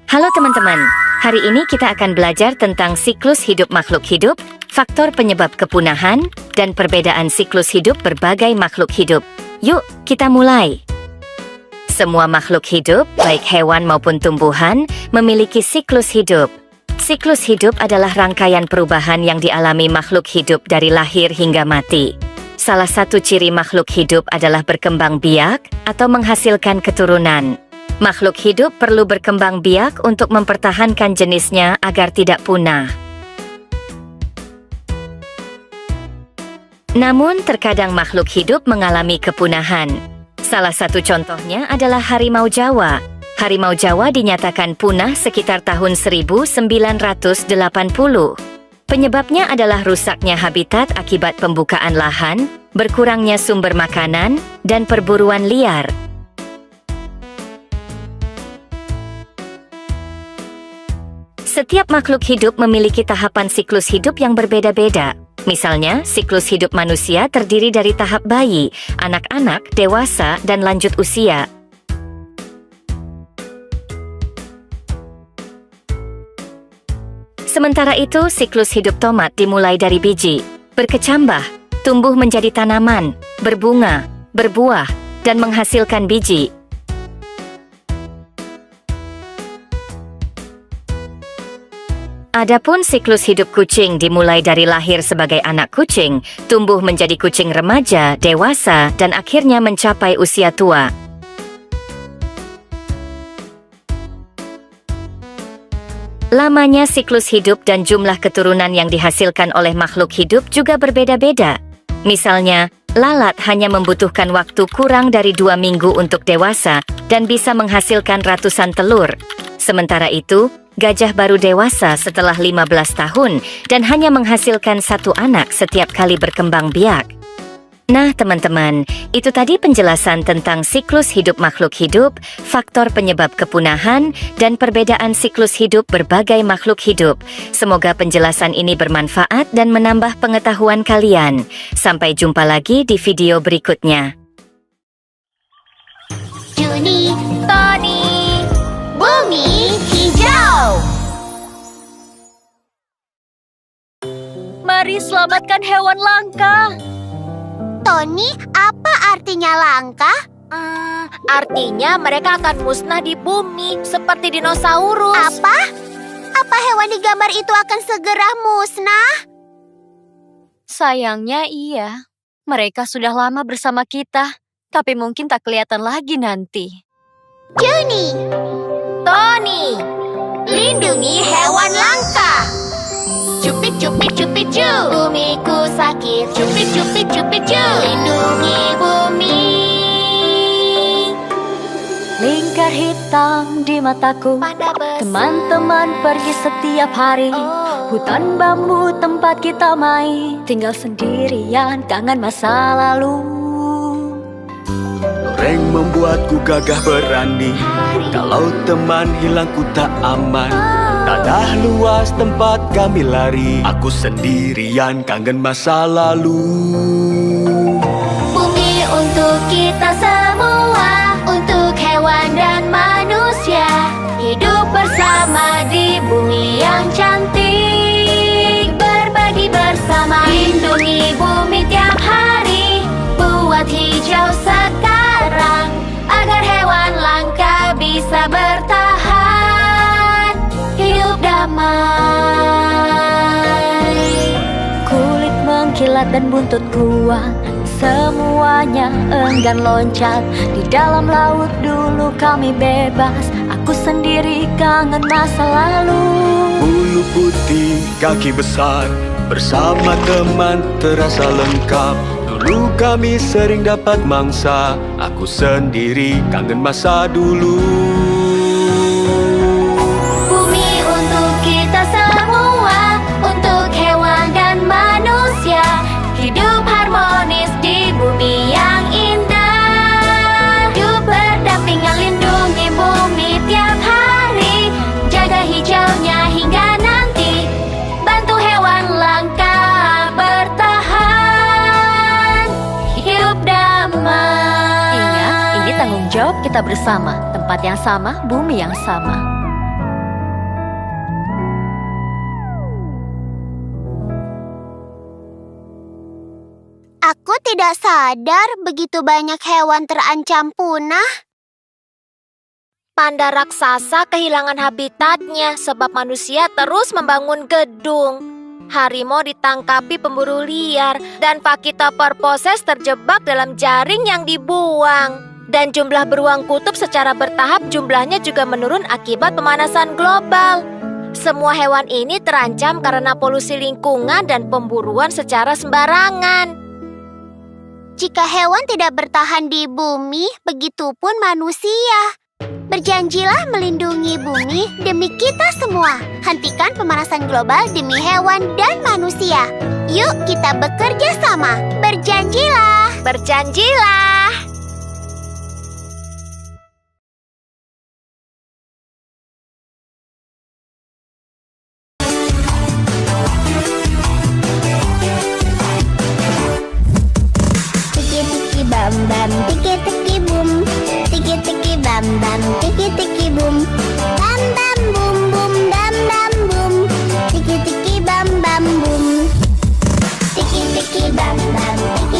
Halo teman-teman, hari ini kita akan belajar tentang siklus hidup makhluk hidup, faktor penyebab kepunahan, dan perbedaan siklus hidup berbagai makhluk hidup. Yuk, kita mulai. Semua makhluk hidup, baik hewan maupun tumbuhan, memiliki siklus hidup. Siklus hidup adalah rangkaian perubahan yang dialami makhluk hidup dari lahir hingga mati. Salah satu ciri makhluk hidup adalah berkembang biak atau menghasilkan keturunan. Makhluk hidup perlu berkembang biak untuk mempertahankan jenisnya agar tidak punah. Namun, terkadang makhluk hidup mengalami kepunahan. Salah satu contohnya adalah harimau Jawa. Harimau Jawa dinyatakan punah sekitar tahun 1980. Penyebabnya adalah rusaknya habitat akibat pembukaan lahan, berkurangnya sumber makanan, dan perburuan liar. Setiap makhluk hidup memiliki tahapan siklus hidup yang berbeda-beda. Misalnya, siklus hidup manusia terdiri dari tahap bayi, anak-anak, dewasa, dan lanjut usia. Sementara itu, siklus hidup tomat dimulai dari biji, berkecambah, tumbuh menjadi tanaman, berbunga, berbuah, dan menghasilkan biji. Adapun siklus hidup kucing dimulai dari lahir sebagai anak kucing, tumbuh menjadi kucing remaja, dewasa, dan akhirnya mencapai usia tua. Lamanya siklus hidup dan jumlah keturunan yang dihasilkan oleh makhluk hidup juga berbeda-beda. Misalnya, lalat hanya membutuhkan waktu kurang dari 2 minggu untuk dewasa dan bisa menghasilkan ratusan telur. Sementara itu, gajah baru dewasa setelah 15 tahun dan hanya menghasilkan 1 anak setiap kali berkembang biak. Nah teman-teman, itu tadi penjelasan tentang siklus hidup makhluk hidup, faktor penyebab kepunahan, dan perbedaan siklus hidup berbagai makhluk hidup. Semoga penjelasan ini bermanfaat dan menambah pengetahuan kalian. Sampai jumpa lagi di video berikutnya. Juni, Tony, Bumi Hijau. Mari selamatkan hewan langka. Tony, apa artinya langka? Artinya mereka akan musnah di bumi seperti dinosaurus. Apa? Apa hewan di gambar itu akan segera musnah? Sayangnya iya. Mereka sudah lama bersama kita, tapi mungkin tak kelihatan lagi nanti. Juni, Tony, lindungi hewan langka. Cupit, cupit, cupit, cu. Bumiku sakit. Cupit, cupit, cupit, cu. Lindungi bumi. lingkar hitam di mataku. Panda besar. Teman-teman pergi setiap hari. Hutan bambu tempat kita main. Tinggal sendirian, kangen masa lalu. Loreng membuatku gagah berani. Kalau teman hilang ku tak aman. Tanah luas tempat kami lari. Aku sendirian kangen masa lalu. Bumi untuk kita semua, untuk hewan dan manusia. Hidup bersama di bumi yang cantik. Berbagi bersama, lindungi bumi tiap hari. Buat hijau sekarang, agar hewan langka bisa bertahan. Hidup damai. Kulit mengkilat dan buntut kuat, semuanya enggan loncat. Di dalam laut dulu kami bebas, aku sendiri kangen masa lalu. Bulu putih, kaki besar, bersama teman terasa lengkap. Dulu kami sering dapat mangsa, aku sendiri kangen masa dulu. Bumi untuk kita semua, untuk hewan dan manusia. Hidup harmonis di bumi yang indah. Hidup berdampingan, lindungi bumi tiap hari. Jaga hijaunya hingga nanti. Bantu hewan langka bertahan. Hidup damai. Ingat, ini tanggung jawab kita bersama. Tempat yang sama, bumi yang sama. tidak sadar begitu banyak hewan terancam punah? Panda raksasa kehilangan habitatnya sebab manusia terus membangun gedung. Harimau ditangkapi pemburu liar dan Fakita Purposes terjebak dalam jaring yang dibuang. Dan jumlah beruang kutub secara bertahap jumlahnya juga menurun akibat pemanasan global. Semua hewan ini terancam karena polusi lingkungan dan pemburuan secara sembarangan. Jika hewan tidak bertahan di bumi, begitupun manusia. Berjanjilah melindungi bumi demi kita semua. Hentikan pemanasan global demi hewan dan manusia. Yuk kita bekerja sama. Berjanjilah. Berjanjilah. Tiki-tiki bam-bam, tiki-tiki bum. Tiki-tiki bam-bam, tiki-tiki bum. Bam-bam bum-bum, bam-bam bum. Tiki-tiki bam-bam bum. Tiki-tiki bam-bam, tiki